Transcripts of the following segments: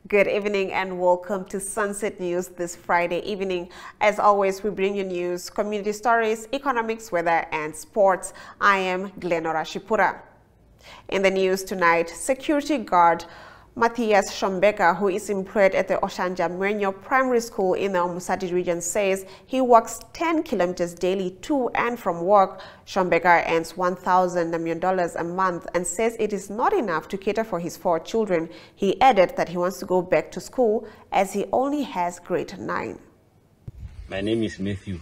Good evening and welcome to Sunset News this Friday evening. As always, we bring you news, community stories, economics, weather, and sports. I am Glenora Shipura. In the news tonight, security guard Matthias Shombeka, who is employed at the Oshanja Mwenyo Primary School in the Omusati region, says he walks 10 kilometers daily to and from work. Shombeka earns $1,000 million a month and says it is not enough to cater for his 4 children. He added that he wants to go back to school as he only has grade 9. My name is Matthew.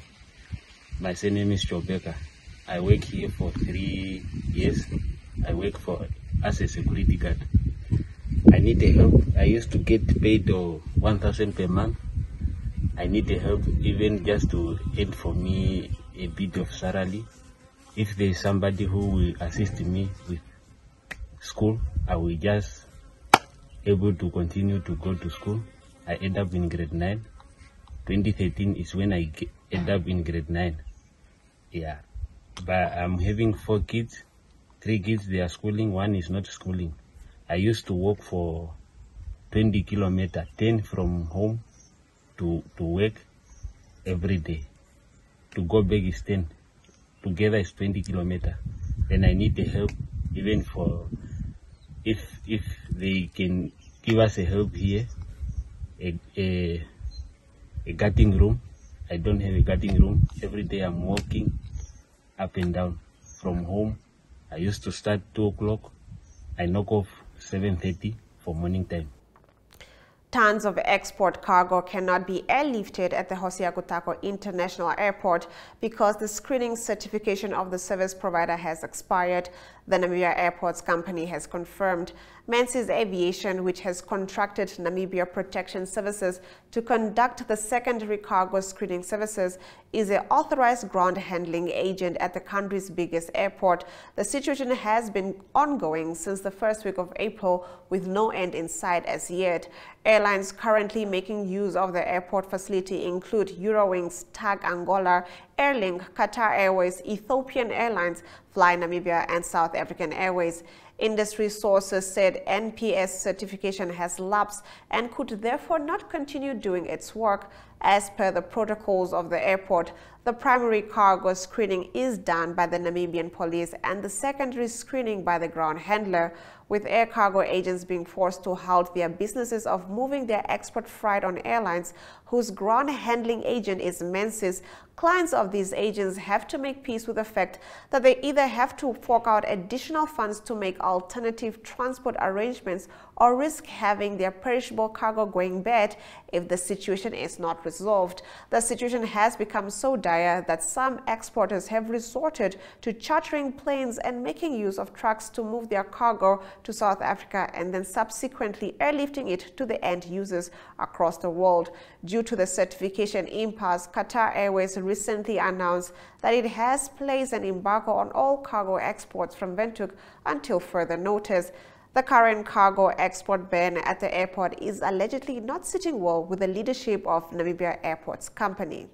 My surname is Shombeka. I work here for 3 years. I work as a security guard. I need the help. I used to get paid 1,000 per month. I need the help even just to aid for me a bit of salary. If there is somebody who will assist me with school, I will just able to continue to go to school. I end up in grade 9. 2013 is when I end up in grade 9. Yeah, but I'm having 4 kids. 3 kids, they are schooling, 1 is not schooling. I used to walk for 20 kilometers, 10 from home to work every day. To go back is 10. Together is 20 kilometers. Then I need the help, even for if they can give us a help here, a guarding room. I don't have a guarding room. Every day I'm walking up and down from home. I used to start 2 o'clock. I knock off 7:30 for morning time. Tons of export cargo cannot be airlifted at the Hosea Kutako International Airport because the screening certification of the service provider has expired. The Namibia Airports Company has confirmed. Menzies Aviation, which has contracted Namibia Protection Services to conduct the secondary cargo screening services, is an authorized ground handling agent at the country's biggest airport. The situation has been ongoing since the first week of April, with no end in sight as yet. Airlines currently making use of the airport facility include Eurowings, TAG Angola, Airlink, Qatar Airways, Ethiopian Airlines, Fly Namibia, and South African Airways. Industry sources said NPS certification has lapsed and could therefore not continue doing its work. As per the protocols of the airport, the primary cargo screening is done by the Namibian police and the secondary screening by the ground handler, with air cargo agents being forced to halt their businesses of moving their export freight on airlines whose ground handling agent is Menzies. Clients of these agents have to make peace with the fact that they either have to fork out additional funds to make alternative transport arrangements or risk having their perishable cargo going bad if the situation is not resolved. The situation has become so dire that some exporters have resorted to chartering planes and making use of trucks to move their cargo to South Africa and then subsequently airlifting it to the end users across the world. Due to the certification impasse, Qatar Airways recently announced that it has placed an embargo on all cargo exports from Windhoek until further notice. The current cargo export ban at the airport is allegedly not sitting well with the leadership of Namibia Airports Company.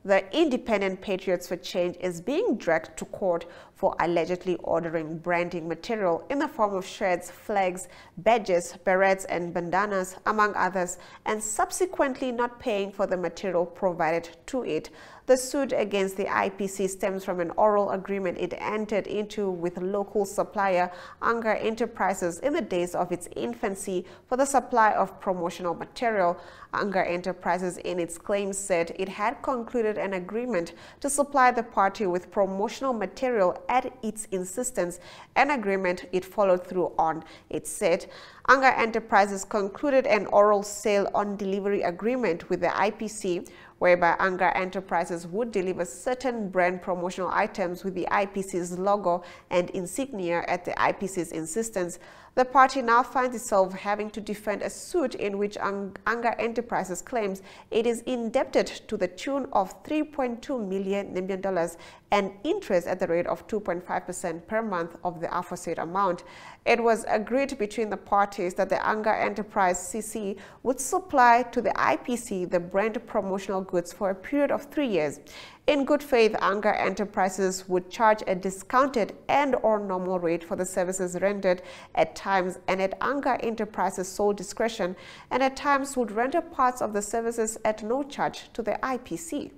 The Independent Patriots for Change is being dragged to court for allegedly ordering branding material in the form of shirts, flags, badges, berets, and bandanas, among others, and subsequently not paying for the material provided to it. The suit against the IPC stems from an oral agreement it entered into with local supplier Anga Enterprises in the days of its infancy for the supply of promotional material. Anga Enterprises, in its claims, said it had concluded an agreement to supply the party with promotional material at its insistence, an agreement it followed through on. It said Anga Enterprises concluded an oral sale on delivery agreement with the IPC, whereby Anga Enterprises would deliver certain brand promotional items with the IPC's logo and insignia at the IPC's insistence. The party now finds itself having to defend a suit in which Anga Enterprises claims it is indebted to the tune of $3.2 million and interest at the rate of 2.5% per month of the aforesaid amount. It was agreed between the parties that the Anga Enterprise CC would supply to the IPC the brand promotional goods for a period of 3 years. In good faith, Anga Enterprises would charge a discounted and/or normal rate for the services rendered, at times and at Anga Enterprises' sole discretion, and at times would render parts of the services at no charge to the IPC.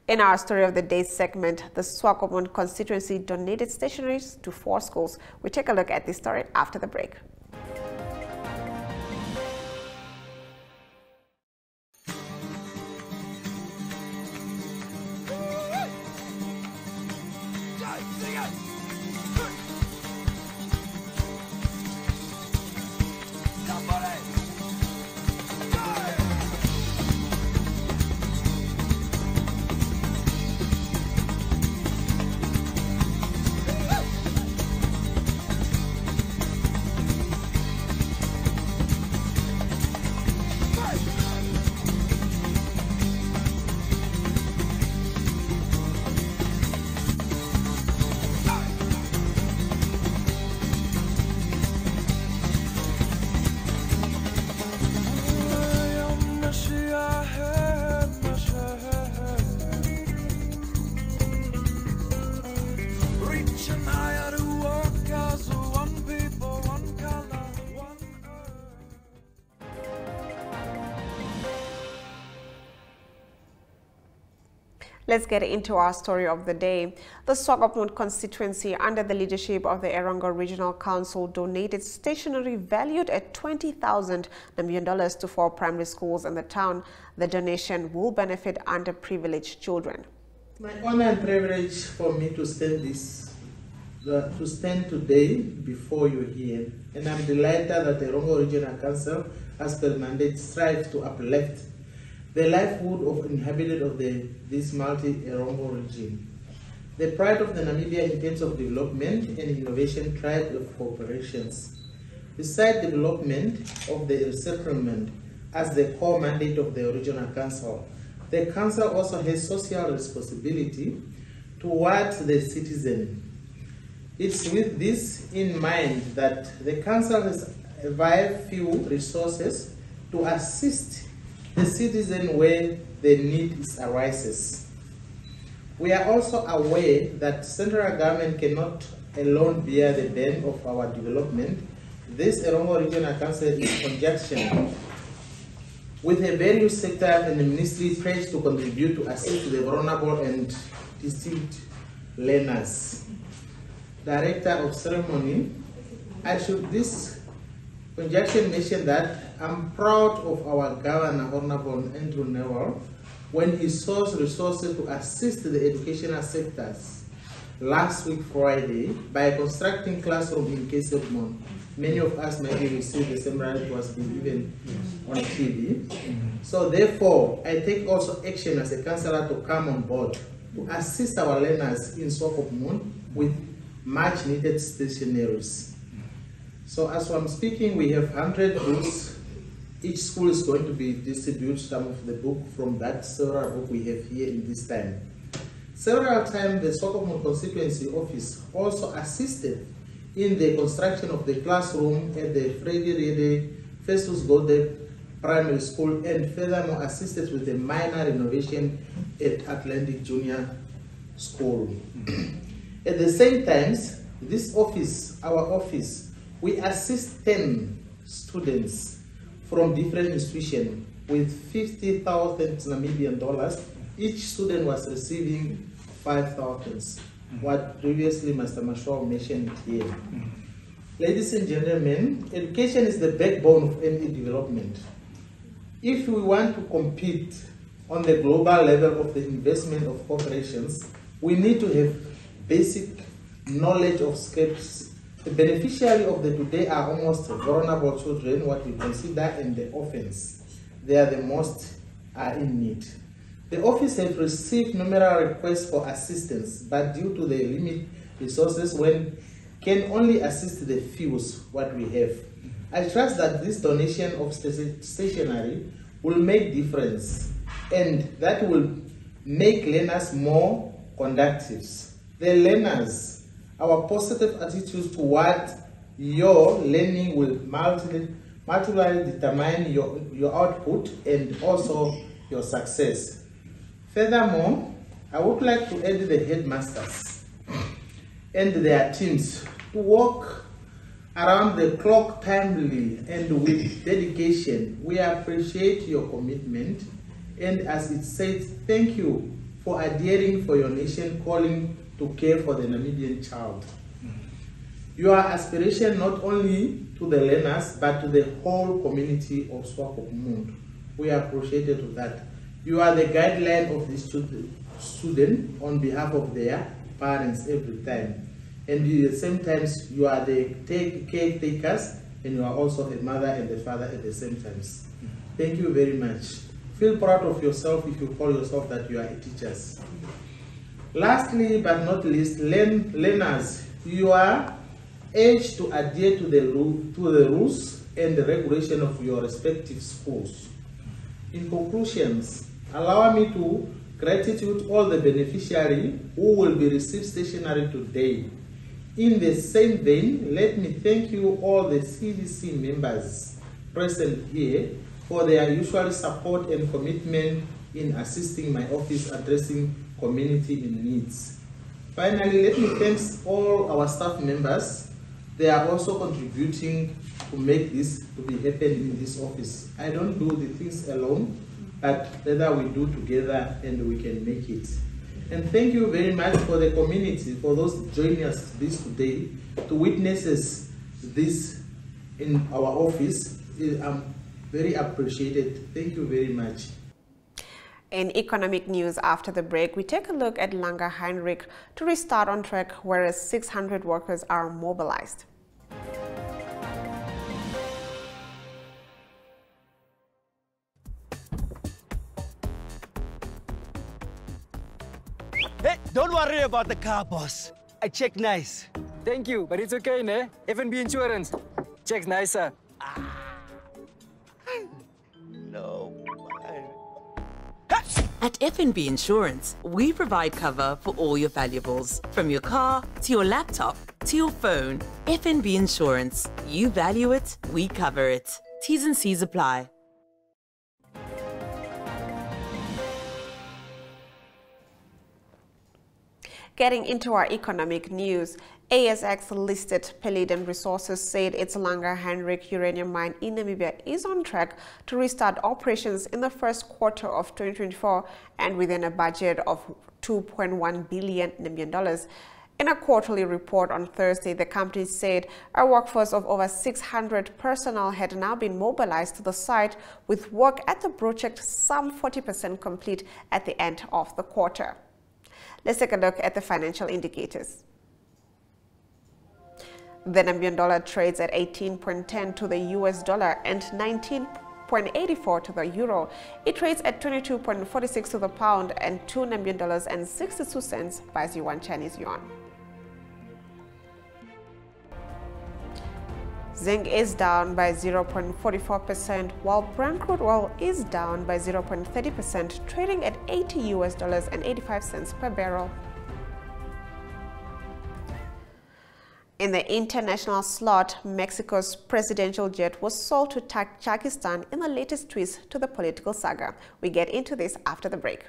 In our Story of the Day segment, the Swakopmund constituency donated stationeries to 4 schools. We take a look at this story after the break. Let's get into our story of the day. The Swakopmund constituency, under the leadership of the Erongo Regional Council, donated stationery valued at $20,000 to 4 primary schools in the town. The donation will benefit underprivileged children. My honor and privilege for me to stand today before you here, and I'm delighted that the Erongo Regional Council, as per mandate, strives to uplift the livelihood of inhabitants of this multi-Erongo region. The pride of the Namibia in terms of development and innovation thrives of cooperations. Besides development of the resettlement as the core mandate of the Regional Council, the Council also has social responsibility towards the citizen. It's with this in mind that the Council has very few resources to assist the citizen where the need arises. We are also aware that central government cannot alone bear the burden of our development. This Erongo Regional Council is conjunction with the various sectors and the ministry pledged to contribute to assist the vulnerable and distinct learners. Director of Ceremony, I should this conjunction mention that I'm proud of our Governor, Honorable Andrew Newell, when he sourced resources to assist the educational sectors last week Friday by constructing classrooms in Kesepmon. Many of us maybe received the seminar, it was given on TV. So therefore, I take also action as a councillor to come on board to assist our learners in Swakopmund with much needed stationaries. So as I'm speaking, we have 100 books. Each school is going to be distribute some of the book from that several book we have here in this time. Several times the Swakopmund constituency office also assisted in the construction of the classroom at the Freddy Rede Festus Golde Primary School, and furthermore assisted with the minor renovation at Atlantic Junior School. At the same time, this office, our office, we assist 10 students from different institutions with 50,000 Namibian dollars. Each student was receiving 5,000, what previously Mr. Mashwa mentioned here. Ladies and gentlemen, education is the backbone of any development. If we want to compete on the global level of the investment of corporations, we need to have basic knowledge of skills. The beneficiary of the today are almost vulnerable children, what we consider in the orphans. They are the most in need. The office has received numerous requests for assistance, but due to the limited resources, one can only assist the few what we have. I trust that this donation of stationery will make difference, and that will make learners more conductive. The learners, our positive attitude toward your learning will multiply determine your output and also your success. Furthermore, I would like to add the headmasters and their teams to work around the clock timely and with dedication. We appreciate your commitment, and as it says, thank you for adhering for your nation calling to care for the Namibian child. Your aspiration not only to the learners but to the whole community of Swakopmund. We are appreciated of that. You are the guideline of the student on behalf of their parents every time. And at the same time, you are the caretakers, and you are also a mother and a father at the same time. Thank you very much. Feel proud of yourself if you call yourself that you are teachers. Lastly but not least, learners, you are urged to adhere to the rules and the regulation of your respective schools. In conclusions, allow me to gratitude all the beneficiaries who will be received stationery today. In the same vein, let me thank you all the CDC members present here for their usual support and commitment in assisting my office addressing community in needs. Finally, let me thank all our staff members. They are also contributing to make this to be happen in this office. I don't do the things alone, but rather we do together and we can make it. And thank you very much for the community, for those joining us this today to witness this in our office. I'm very appreciated. Thank you very much. In economic news after the break, we take a look at Langer Heinrich to restart on track, whereas 600 workers are mobilized. Hey, don't worry about the car, boss. I checked nice. Thank you, but it's okay, ne? F&B Insurance. Checks nicer. No. At F&B Insurance, we provide cover for all your valuables, from your car to your laptop to your phone. F&B Insurance. You value it, we cover it. T's and C's apply. Getting into our economic news, ASX-listed Palladium Resources said its Langer Heinrich uranium mine in Namibia is on track to restart operations in the first quarter of 2024 and within a budget of $2.1 billion Namibian. In a quarterly report on Thursday, the company said a workforce of over 600 personnel had now been mobilized to the site, with work at the project some 40% complete at the end of the quarter. Let's take a look at the financial indicators. The Namibian dollar trades at 18.10 to the US dollar and 19.84 to the euro. It trades at 22.46 to the pound and 2 Namibian dollars and 62 cents buys you 1 Chinese yuan. Zinc is down by 0.44%, while Brent crude oil is down by 0.30%, trading at $80.85 per barrel. In the international slot, Mexico's presidential jet was sold to Tajikistan in the latest twist to the political saga. We get into this after the break.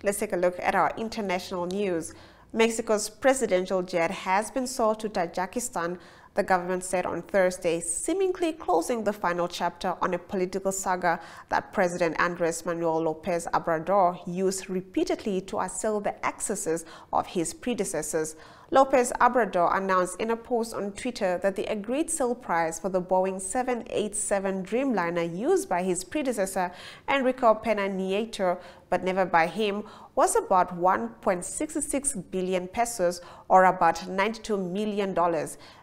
Let's take a look at our international news. Mexico's presidential jet has been sold to Tajikistan, the government said on Thursday, seemingly closing the final chapter on a political saga that President Andres Manuel Lopez Obrador used repeatedly to assail the excesses of his predecessors. Lopez Obrador announced in a post on Twitter that the agreed sale price for the Boeing 787 Dreamliner used by his predecessor Enrique Pena Nieto, but never by him, was about 1.66 billion pesos, or about $92 million.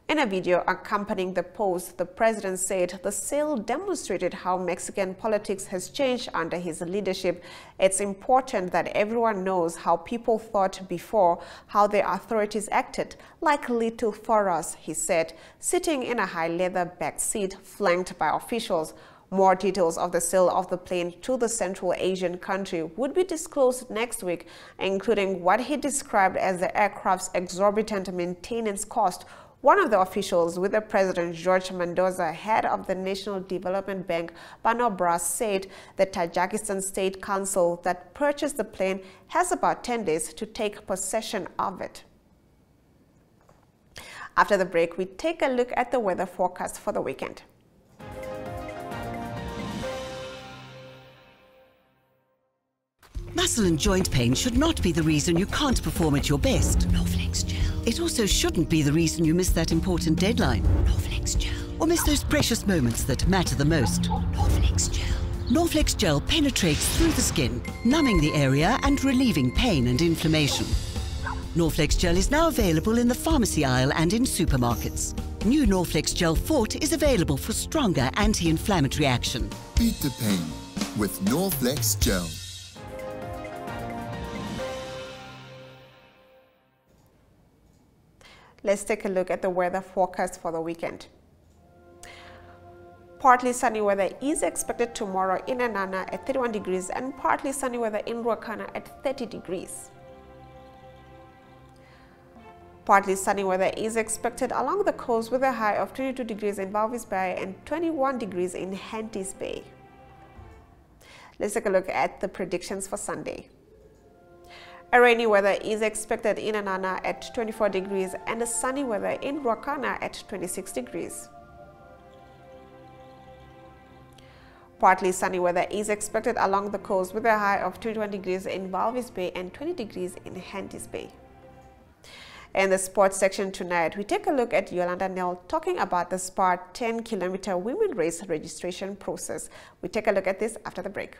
In a video accompanying the post, the president said the sale demonstrated how Mexican politics has changed under his leadership. It's important that everyone knows how people thought before, how the authorities acted like little for us, he said, sitting in a high leather-backed seat flanked by officials. More details of the sale of the plane to the Central Asian country would be disclosed next week, including what he described as the aircraft's exorbitant maintenance cost. One of the officials with the President George Mendoza, head of the National Development Bank, Bano Bras, said the Tajikistan State Council that purchased the plane has about 10 days to take possession of it. After the break, we take a look at the weather forecast for the weekend. Muscle and joint pain should not be the reason you can't perform at your best. Norflex Gel. It also shouldn't be the reason you miss that important deadline. Norflex Gel. Or miss those precious moments that matter the most. Norflex Gel. Norflex Gel penetrates through the skin, numbing the area and relieving pain and inflammation. Norflex Gel is now available in the pharmacy aisle and in supermarkets. New Norflex Gel Fort is available for stronger anti-inflammatory action. Beat the pain with Norflex Gel. Let's take a look at the weather forecast for the weekend. Partly sunny weather is expected tomorrow in Anana at 31 degrees and partly sunny weather in Ruacana at 30 degrees. Partly sunny weather is expected along the coast with a high of 22 degrees in Walvis Bay and 21 degrees in Henties Bay. Let's take a look at the predictions for Sunday. A rainy weather is expected in Anana at 24 degrees and a sunny weather in Ruacana at 26 degrees. Partly sunny weather is expected along the coast with a high of 21 degrees in Walvis Bay and 20 degrees in Henties Bay. In the sports section tonight, we take a look at Yolanda Nell talking about the SPAR 10-kilometer women race registration process. We take a look at this after the break.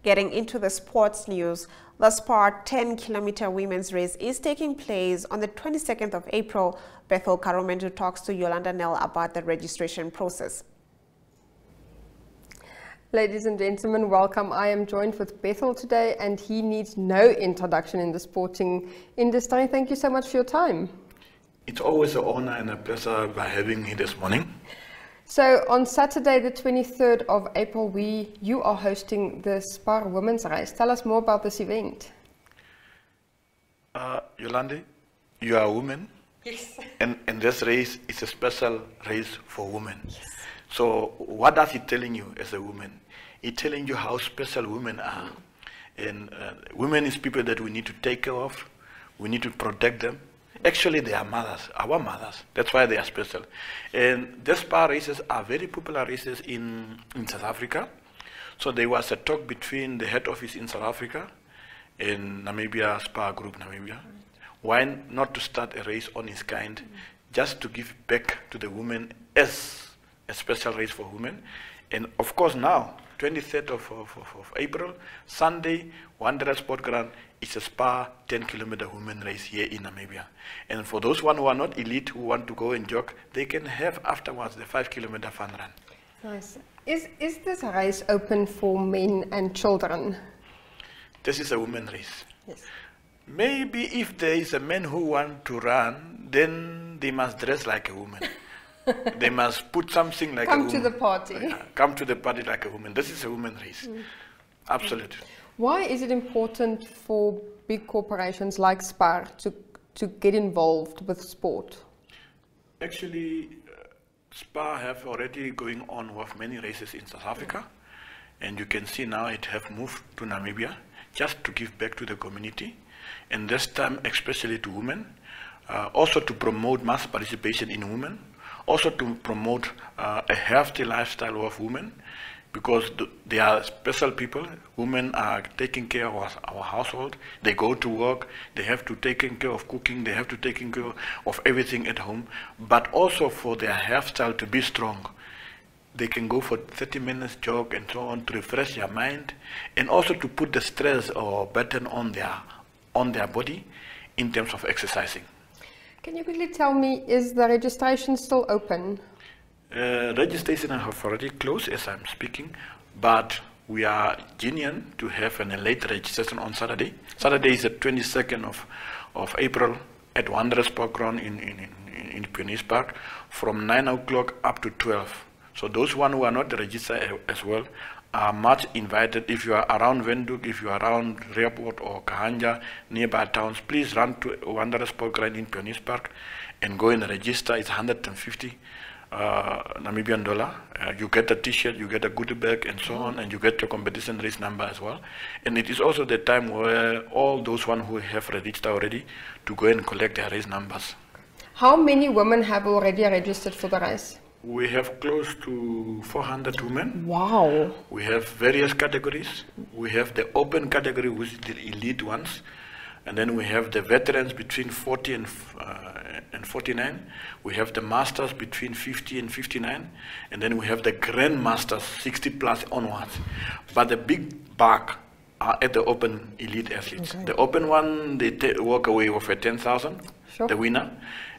Getting into the sports news, the SPAR 10-kilometer women's race is taking place on the 22nd of April. Bethel Karumendu talks to Yolanda Nell about the registration process. Ladies and gentlemen, welcome. I am joined with Bethel today, and he needs no introduction in the sporting industry. Thank you so much for your time. It's always an honor and a pleasure by having me this morning. So on Saturday, the 23rd of April, you are hosting the SPAR Women's Race. Tell us more about this event. Yolande, you are a woman. Yes. And this race is a special race for women. Yes. So what does it telling you as a woman? It's telling you how special women are. And women is people that we need to take care of. We need to protect them. Actually, they are mothers, our mothers. That's why they are special. And these SPAR races are very popular races in South Africa. So there was a talk between the head office in South Africa and Namibia, SPAR Group Namibia. Why not to start a race on its kind, just to give back to the women as a special race for women. And of course now, 23rd of April, Sunday, Wanderer Sport Ground, it's a SPAR 10-kilometer women race here in Namibia. And for those one who are not elite, who want to go and jog, they can have afterwards the 5-kilometer fun run. Nice. Is this race open for men and children? This is a women race. Yes. Maybe if there is a man who want to run, then they must dress like a woman. They must put something like come a woman. to the party. Come to the party like a woman. This is a woman race. Absolutely. Why is it important for big corporations like SPAR to get involved with sport? Actually, SPAR have already going on with many races in South Africa, and you can see now it have moved to Namibia just to give back to the community, and this time especially to women, also to promote mass participation in women, also to promote a healthy lifestyle of women, because they are special people. Women are taking care of our household. They go to work. They have to take care of cooking. They have to take care of everything at home. But also for their health style to be strong. They can go for 30 minutes jog and so on to refresh their mind, and also to put the stress or burden on their body in terms of exercising. Can you quickly tell me, is the registration still open? Registration have already closed as I'm speaking, but we are genuine to have a late registration on Saturday. Saturday is the 22nd of April at Wanderers Park Ground in Pioneers Park from 9 o'clock up to 12. So those one who are not registered as well are much invited. If you are around Windhoek, if you are around Reaport or Kahanja, nearby towns, please run to Wanderers Park Ground in Pioneers Park and go and register. It's 150 Namibian dollar. You get a t-shirt, you get a goodie bag and so on, and you get your competition race number as well. And it is also the time where all those one who have registered already to go and collect their race numbers. How many women have already registered for the race? We have close to 400 women. Wow. We have various categories. We have the open category, which is the elite ones. And then we have the veterans between 40 and 49. We have the masters between 50 and 59. And then we have the grandmasters 60 plus onwards. But the big bulk are at the open elite athletes. Okay. The open one, they walk away with a 10,000, sure, the winner.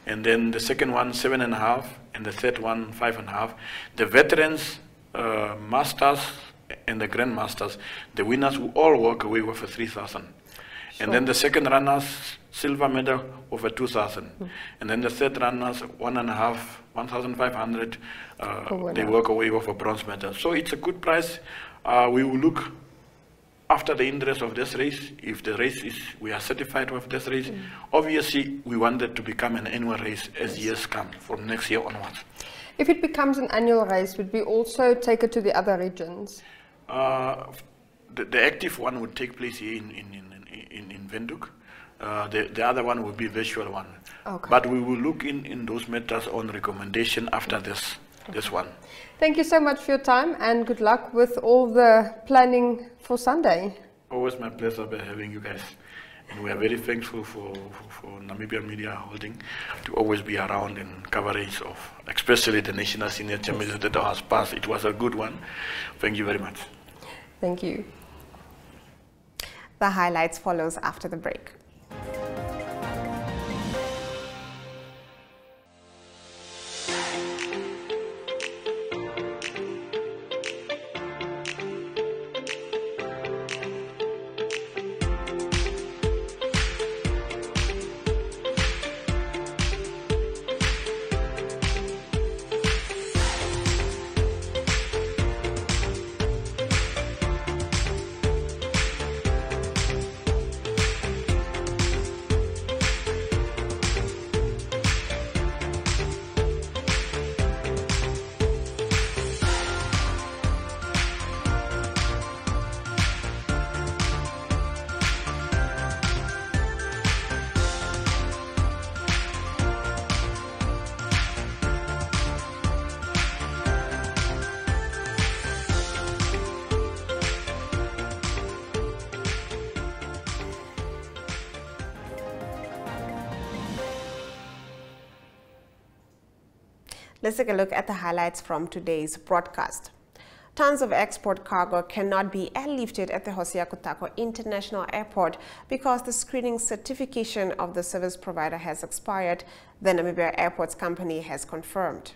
And then the second one, 7.5, and the third one, 5.5. The veterans, masters, and the grandmasters, the winners will all walk away with a 3,000. Sure. And then the second runners, silver medal over 2,000. And then the third runners, 1.5, 1,500, they walk away with a bronze medal. So it's a good prize. We will look after the interest of this race. If the race is, we are certified with this race, obviously we want it to become an annual race as years come from next year onwards. If it becomes an annual race, would we also take it to the other regions? The active one would take place here in Windhoek. The other one will be virtual one. Okay. But we will look in those matters on recommendation after this one. Thank you so much for your time, and good luck with all the planning for Sunday. Always my pleasure by having you guys. And we are very thankful for Namibian Media Holding to always be around in coverage of, especially the National Senior Championship that has passed. It was a good one. Thank you very much. Thank you. The highlights follows after the break. Let's take a look at the highlights from today's broadcast. Tons of export cargo cannot be airlifted at the Hosea Kutako International Airport because the screening certification of the service provider has expired, the Namibia Airports Company has confirmed.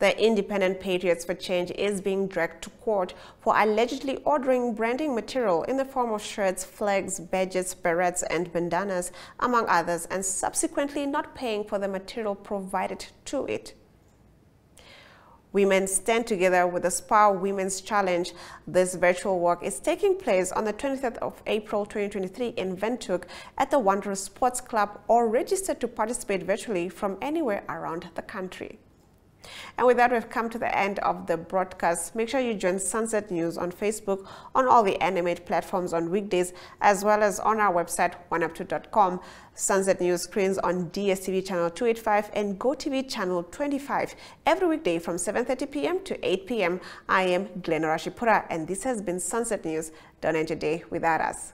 The Independent Patriots for Change is being dragged to court for allegedly ordering branding material in the form of shirts, flags, badges, berets, and bandanas, among others, and subsequently not paying for the material provided to it. Women Stand Together with the SPAR Women's Challenge. This virtual walk is taking place on the 23rd of April 2023 in Windhoek at the Wanderers Sports Club, or register to participate virtually from anywhere around the country. And with that, we've come to the end of the broadcast. Make sure you join Sunset News on Facebook, on all the Animate platforms on weekdays, as well as on our website, oneuptwo.com. Sunset News screens on DSTV channel 285 and GoTV channel 25 every weekday from 7:30 p.m. to 8 p.m. I am Glenn Rashipura, and this has been Sunset News. Don't end your day without us.